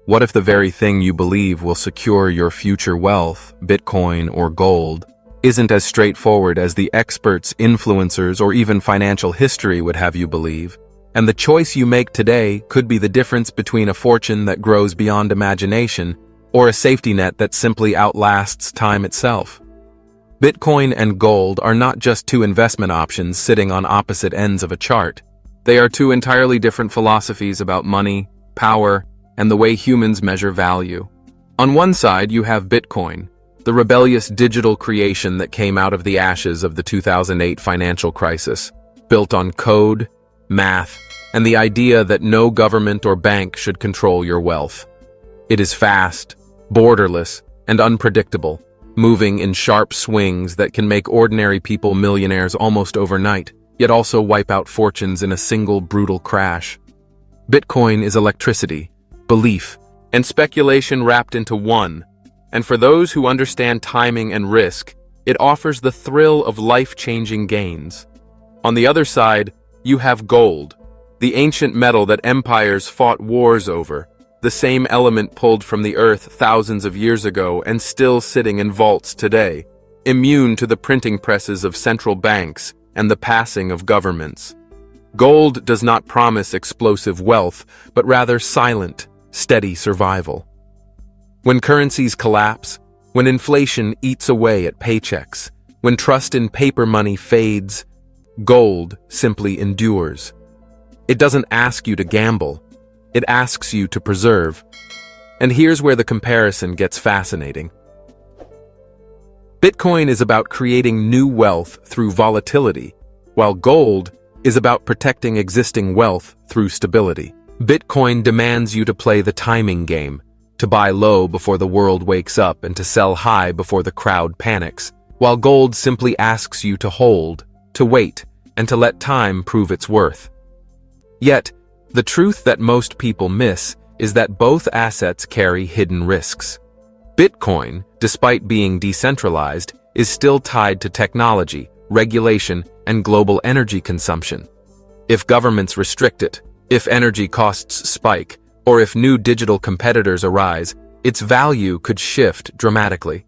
What if the very thing you believe will secure your future wealth, Bitcoin or gold, isn't as straightforward as the experts, influencers, or even financial history would have you believe? And the choice you make today could be the difference between a fortune that grows beyond imagination or a safety net that simply outlasts time itself. Bitcoin and gold are not just two investment options sitting on opposite ends of a chart. They are two entirely different philosophies about money, power, and the way humans measure value. On one side, you have Bitcoin, the rebellious digital creation that came out of the ashes of the 2008 financial crisis, built on code, math, and the idea that no government or bank should control your wealth. It is fast, borderless, and unpredictable, moving in sharp swings that can make ordinary people millionaires almost overnight, yet also wipe out fortunes in a single brutal crash. Bitcoin is electricity, belief, and speculation wrapped into one, and for those who understand timing and risk, it offers the thrill of life-changing gains. On the other side, you have gold, the ancient metal that empires fought wars over, the same element pulled from the earth thousands of years ago and still sitting in vaults today, immune to the printing presses of central banks and the passing of governments. Gold does not promise explosive wealth, but rather silent, steady survival. When currencies collapse, when inflation eats away at paychecks, when trust in paper money fades, gold simply endures. It doesn't ask you to gamble. It asks you to preserve. And here's where the comparison gets fascinating. Bitcoin is about creating new wealth through volatility, while gold is about protecting existing wealth through stability. Bitcoin demands you to play the timing game, to buy low before the world wakes up and to sell high before the crowd panics, while gold simply asks you to hold, to wait, and to let time prove its worth. Yet, the truth that most people miss is that both assets carry hidden risks. Bitcoin, despite being decentralized, is still tied to technology, regulation, and global energy consumption. If governments restrict it, if energy costs spike, or if new digital competitors arise, its value could shift dramatically.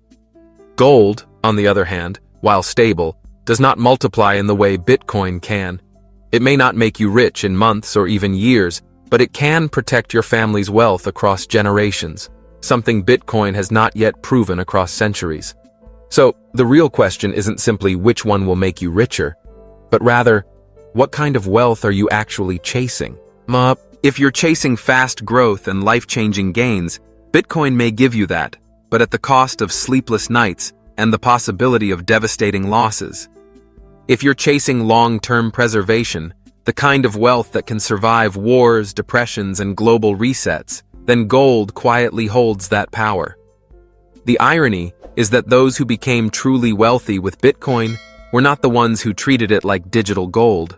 Gold, on the other hand, while stable, does not multiply in the way Bitcoin can. It may not make you rich in months or even years, but it can protect your family's wealth across generations, something Bitcoin has not yet proven across centuries. So, the real question isn't simply which one will make you richer, but rather, what kind of wealth are you actually chasing? If you're chasing fast growth and life-changing gains, Bitcoin may give you that, but at the cost of sleepless nights and the possibility of devastating losses. If you're chasing long-term preservation, the kind of wealth that can survive wars, depressions, and global resets, then gold quietly holds that power. The irony is that those who became truly wealthy with Bitcoin were not the ones who treated it like digital gold.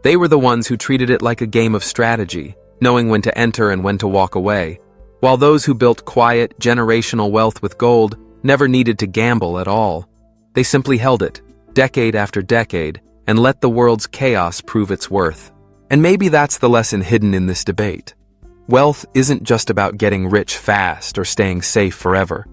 They were the ones who treated it like a game of strategy, knowing when to enter and when to walk away, while those who built quiet, generational wealth with gold never needed to gamble at all. They simply held it, decade after decade, and let the world's chaos prove its worth. And maybe that's the lesson hidden in this debate. Wealth isn't just about getting rich fast or staying safe forever.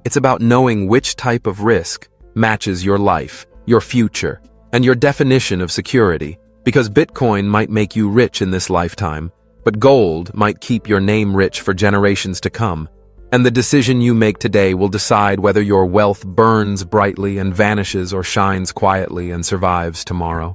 It's about knowing which type of risk matches your life, your future, and your definition of security, because Bitcoin might make you rich in this lifetime, but gold might keep your name rich for generations to come. And the decision you make today will decide whether your wealth burns brightly and vanishes or shines quietly and survives tomorrow.